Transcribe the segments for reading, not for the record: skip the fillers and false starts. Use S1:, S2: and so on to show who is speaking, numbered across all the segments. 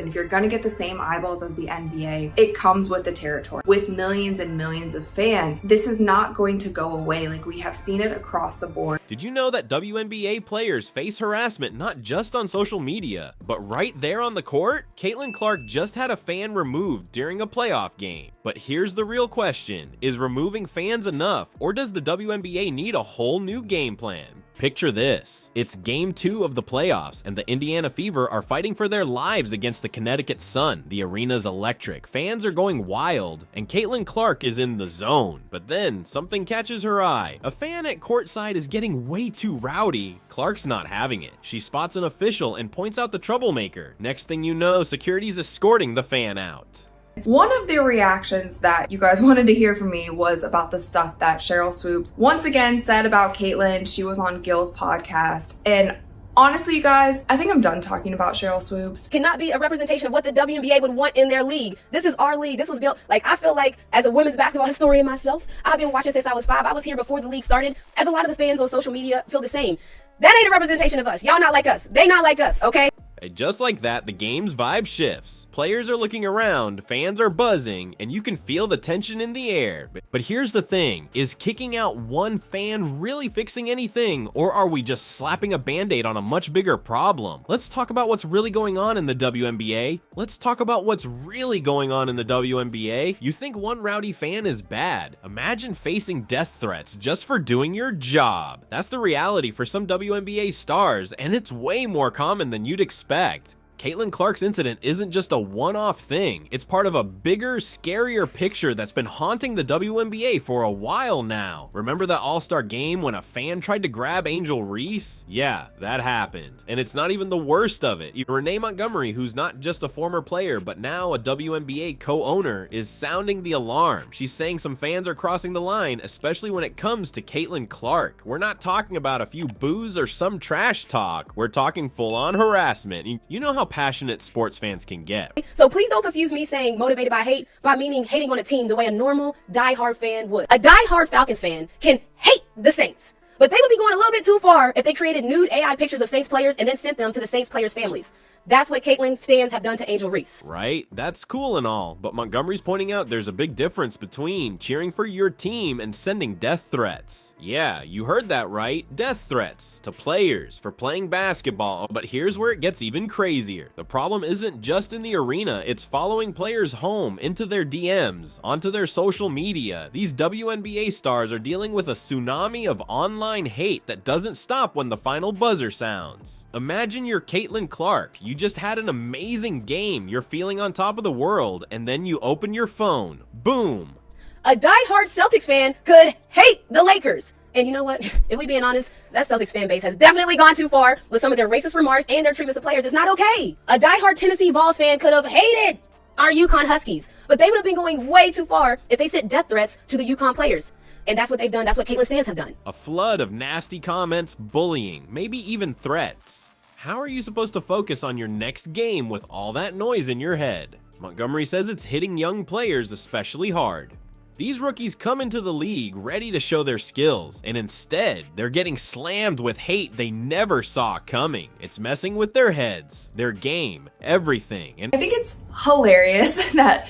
S1: If you're gonna get the same eyeballs as the NBA, it comes with the territory. With millions and millions of fans, this is not going to go away. Like, we have seen it across the board.
S2: Did you know that WNBA players face harassment not just on social media, but right there on the court? Caitlin Clark just had a fan removed during a playoff game. But here's the real question. Is removing fans enough, or does the WNBA need a whole new game plan? Picture this. It's game 2 of the playoffs, and the Indiana Fever are fighting for their lives against the Connecticut Sun. The arena's electric. Fans are going wild, and Caitlin Clark is in the zone. But then, something catches her eye. A fan at courtside is getting way too rowdy. Clark's not having it. She spots an official and points out the troublemaker. Next thing you know, security's escorting the fan out.
S1: One of the reactions that you guys wanted to hear from me was about the stuff that Sheryl Swoopes once again said about Caitlin. She was on Gil's podcast, and honestly, you guys, I think I'm done talking about Sheryl Swoopes.
S3: Cannot be a representation of what the WNBA would want in their league. This is our league. This was built, like, I feel like, as a women's basketball historian myself, I've been watching since I was 5. I was here before the league started, as a lot of the fans on social media feel the same. That ain't a representation of us. Y'all not like us. They not like us, okay?
S2: Just like that, the game's vibe shifts. Players are looking around, fans are buzzing, and you can feel the tension in the air. But here's the thing, is kicking out one fan really fixing anything, or are we just slapping a band-aid on a much bigger problem? Let's talk about what's really going on in the WNBA. Let's talk about what's really going on in the WNBA. You think one rowdy fan is bad. Imagine facing death threats just for doing your job. That's the reality for some WNBA stars, and it's way more common than you'd expect. Caitlin Clark's incident isn't just a one-off thing. It's part of a bigger, scarier picture that's been haunting the WNBA for a while now. Remember that All-Star game when a fan tried to grab Angel Reese? Yeah, that happened. And it's not even the worst of it. Renee Montgomery, who's not just a former player, but now a WNBA co-owner, is sounding the alarm. She's saying some fans are crossing the line, especially when it comes to Caitlin Clark. We're not talking about a few boos or some trash talk. We're talking full-on harassment. You know how passionate sports fans can get.
S3: So please don't confuse me saying motivated by hate by meaning hating on a team the way a normal diehard fan would. A diehard Falcons fan can hate the Saints, but they would be going a little bit too far if they created nude AI pictures of Saints players and then sent them to the Saints players' families. That's what Caitlin stans have done to Angel Reese.
S2: Right? That's cool and all, but Montgomery's pointing out there's a big difference between cheering for your team and sending death threats. Yeah, you heard that right. Death threats to players for playing basketball. But here's where it gets even crazier. The problem isn't just in the arena, it's following players home, into their DMs, onto their social media. These WNBA stars are dealing with a tsunami of online hate that doesn't stop when the final buzzer sounds. Imagine you're Caitlin Clark. You just had an amazing game, you're feeling on top of the world, and then you open your phone. Boom!
S3: A diehard Celtics fan could hate the Lakers. And you know what? If we being honest, that Celtics fan base has definitely gone too far with some of their racist remarks and their treatments of players. It's not okay. A diehard Tennessee Vols fan could have hated our UConn Huskies, but they would have been going way too far if they sent death threats to the UConn players. And that's what they've done. That's what Caitlin stans have done.
S2: A flood of nasty comments, bullying, maybe even threats. How are you supposed to focus on your next game with all that noise in your head? Montgomery says it's hitting young players especially hard. These rookies come into the league ready to show their skills, and instead, they're getting slammed with hate they never saw coming. It's messing with their heads, their game, everything. And
S1: I think it's hilarious that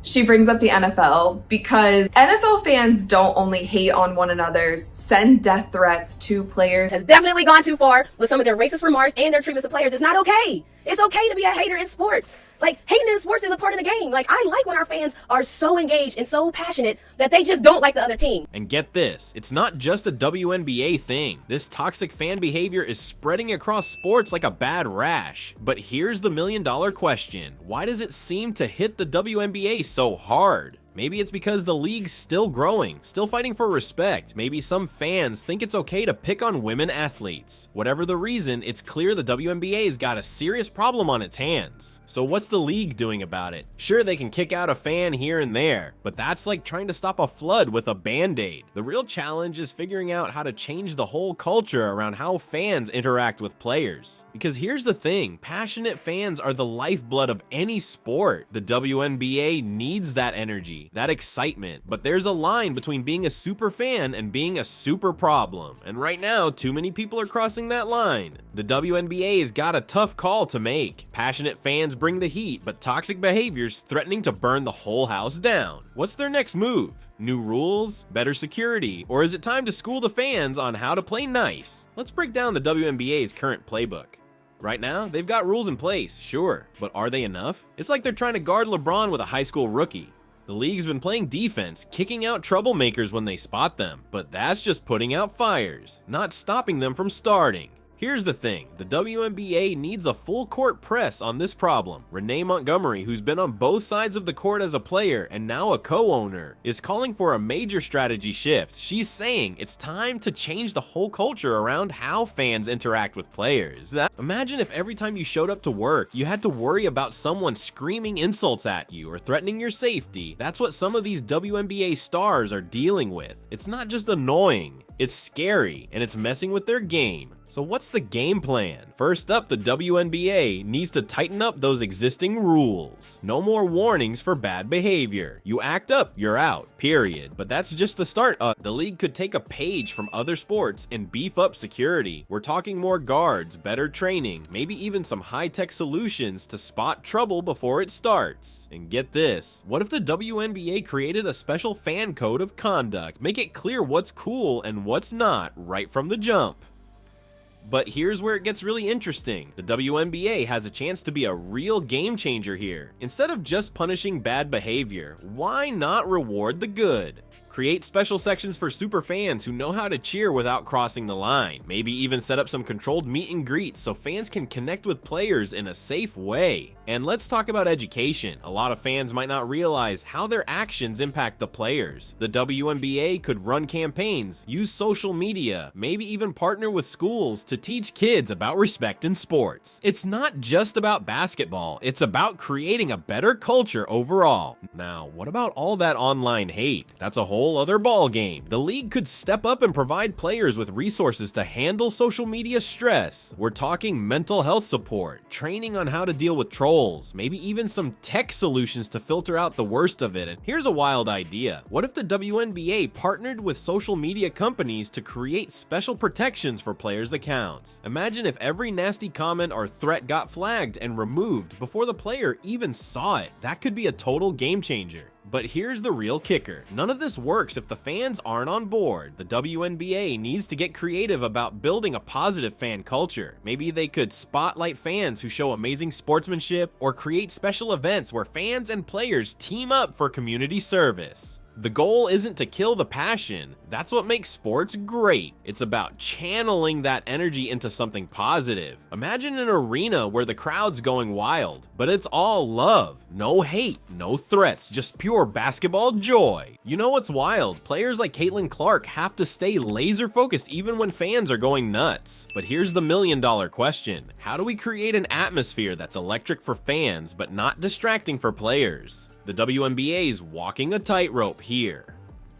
S1: she brings up the NFL, because NFL fans don't only hate on one another's, send death threats to players.
S3: Has definitely gone too far with some of their racist remarks and their treatments of players. It's not okay. It's okay to be a hater in sports. Like, hating in sports is a part of the game. Like, I like when our fans are so engaged and so passionate that they just don't like the other team.
S2: And get this, it's not just a WNBA thing. This toxic fan behavior is spreading across sports like a bad rash. But here's the million-dollar question. Why does it seem to hit the WNBA so hard? Maybe it's because the league's still growing, still fighting for respect. Maybe some fans think it's okay to pick on women athletes. Whatever the reason, it's clear the WNBA's got a serious problem on its hands. So what's the league doing about it? Sure, they can kick out a fan here and there, but that's like trying to stop a flood with a band-aid. The real challenge is figuring out how to change the whole culture around how fans interact with players. Because here's the thing, passionate fans are the lifeblood of any sport. The WNBA needs that energy. energy, that excitement. But there's a line between being a super fan and being a super problem. And right now, too many people are crossing that line. The WNBA's got a tough call to make. Passionate fans bring the heat, but toxic behaviors threatening to burn the whole house down. What's their next move? New rules? Better security? Or is it time to school the fans on how to play nice? Let's break down the WNBA's current playbook. Right now, they've got rules in place, sure, but are they enough? It's like they're trying to guard LeBron with a high school rookie. The league's been playing defense, kicking out troublemakers when they spot them, but that's just putting out fires, not stopping them from starting. Here's the thing, the WNBA needs a full court press on this problem. Renee Montgomery, who's been on both sides of the court as a player and now a co-owner, is calling for a major strategy shift. She's saying it's time to change the whole culture around how fans interact with players. Imagine if every time you showed up to work, you had to worry about someone screaming insults at you or threatening your safety. That's what some of these WNBA stars are dealing with. It's not just annoying, it's scary, and it's messing with their game. So what's the game plan? First up, the WNBA needs to tighten up those existing rules. No more warnings for bad behavior. You act up, you're out, period. But that's just the start. The league could take a page from other sports and beef up security. We're talking more guards, better training, maybe even some high-tech solutions to spot trouble before it starts. And get this, what if the WNBA created a special fan code of conduct? Make it clear what's cool and what's not right from the jump. But here's where it gets really interesting. The WNBA has a chance to be a real game changer here. Instead of just punishing bad behavior, why not reward the good? Create special sections for super fans who know how to cheer without crossing the line. Maybe even set up some controlled meet and greets so fans can connect with players in a safe way. And let's talk about education. A lot of fans might not realize how their actions impact the players. The WNBA could run campaigns, use social media, maybe even partner with schools to teach kids about respect in sports. It's not just about basketball, it's about creating a better culture overall. Now, what about all that online hate? That's a whole other ball game. The league could step up and provide players with resources to handle social media stress. We're talking mental health support, training on how to deal with trolls, maybe even some tech solutions to filter out the worst of it. And here's a wild idea. What if the WNBA partnered with social media companies to create special protections for players' accounts? Imagine if every nasty comment or threat got flagged and removed before the player even saw it. That could be a total game changer. But here's the real kicker. None of this works if the fans aren't on board. The WNBA needs to get creative about building a positive fan culture. Maybe they could spotlight fans who show amazing sportsmanship or create special events where fans and players team up for community service. The goal isn't to kill the passion. That's what makes sports great. It's about channeling that energy into something positive. Imagine an arena where the crowd's going wild, but it's all love. No hate, no threats, just pure basketball joy. You know what's wild? Players like Caitlin Clark have to stay laser focused even when fans are going nuts. But here's the million-dollar question. How do we create an atmosphere that's electric for fans, but not distracting for players? The WNBA's walking a tightrope here.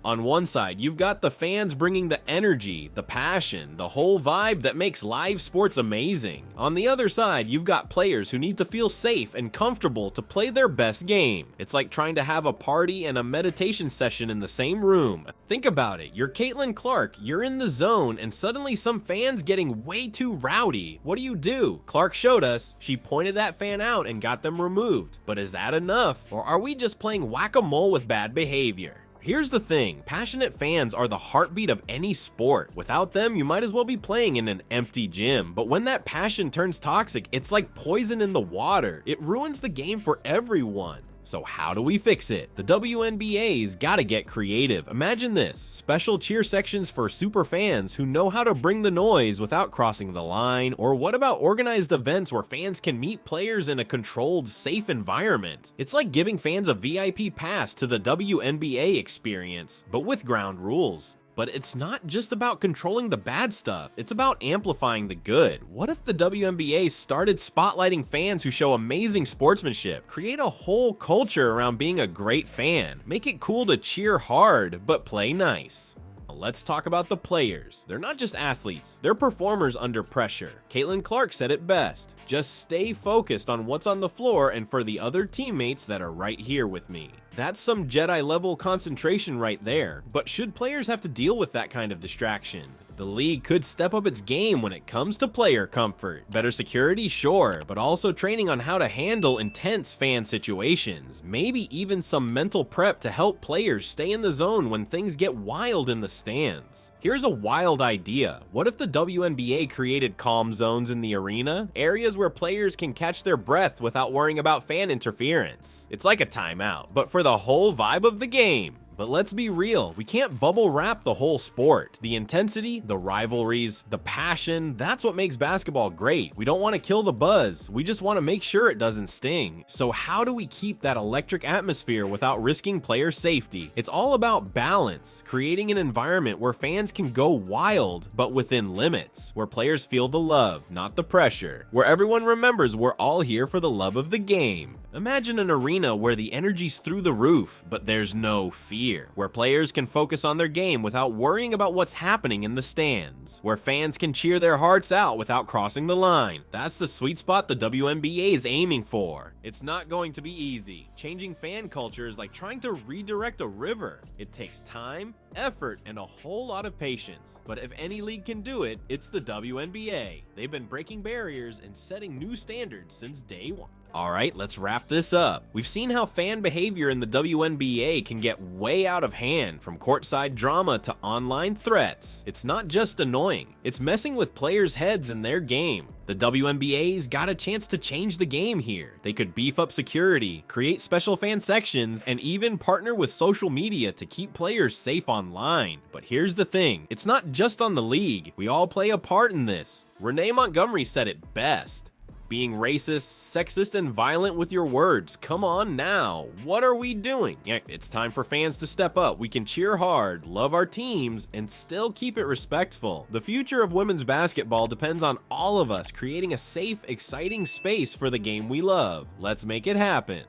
S2: On one side, you've got the fans bringing the energy, the passion, the whole vibe that makes live sports amazing. On the other side, you've got players who need to feel safe and comfortable to play their best game. It's like trying to have a party and a meditation session in the same room. Think about it, you're Caitlin Clark, you're in the zone, and suddenly some fans getting way too rowdy. What do? Clark showed us, she pointed that fan out and got them removed. But is that enough? Or are we just playing whack-a-mole with bad behavior? Here's the thing, passionate fans are the heartbeat of any sport. Without them, you might as well be playing in an empty gym. But when that passion turns toxic, it's like poison in the water. It ruins the game for everyone. So how do we fix it? The WNBA's gotta get creative. Imagine this, special cheer sections for super fans who know how to bring the noise without crossing the line. Or what about organized events where fans can meet players in a controlled, safe environment? It's like giving fans a VIP pass to the WNBA experience, but with ground rules. But it's not just about controlling the bad stuff, it's about amplifying the good. What if the WNBA started spotlighting fans who show amazing sportsmanship? Create a whole culture around being a great fan. Make it cool to cheer hard, but play nice. Let's talk about the players. They're not just athletes, they're performers under pressure. Caitlin Clark said it best, just stay focused on what's on the floor and for the other teammates that are right here with me. That's some Jedi level concentration right there. But should players have to deal with that kind of distraction? The league could step up its game when it comes to player comfort. Better security, sure, but also training on how to handle intense fan situations. Maybe even some mental prep to help players stay in the zone when things get wild in the stands. Here's a wild idea. What if the WNBA created calm zones in the arena? Areas where players can catch their breath without worrying about fan interference. It's like a timeout, but for the whole vibe of the game. But let's be real, we can't bubble wrap the whole sport. The intensity, the rivalries, the passion, that's what makes basketball great. We don't want to kill the buzz, we just want to make sure it doesn't sting. So how do we keep that electric atmosphere without risking player safety? It's all about balance, creating an environment where fans can go wild, but within limits, where players feel the love, not the pressure, where everyone remembers we're all here for the love of the game. Imagine an arena where the energy's through the roof, but there's no fear, where players can focus on their game without worrying about what's happening in the stands, where fans can cheer their hearts out without crossing the line. That's the sweet spot the WNBA is aiming for. It's not going to be easy. Changing fan culture is like trying to redirect a river. It takes time, effort, and a whole lot of patience. But if any league can do it, it's the WNBA. They've been breaking barriers and setting new standards since day one. Alright, let's wrap this up. We've seen how fan behavior in the WNBA can get way out of hand, from courtside drama to online threats. It's not just annoying, it's messing with players' heads in their game. The WNBA's got a chance to change the game here. They could beef up security, create special fan sections, and even partner with social media to keep players safe online. But here's the thing, it's not just on the league. We all play a part in this. Renee Montgomery said it best. Being racist, sexist, and violent with your words. Come on now. What are we doing? Yeah, it's time for fans to step up. We can cheer hard, love our teams, and still keep it respectful. The future of women's basketball depends on all of us creating a safe, exciting space for the game we love. Let's make it happen.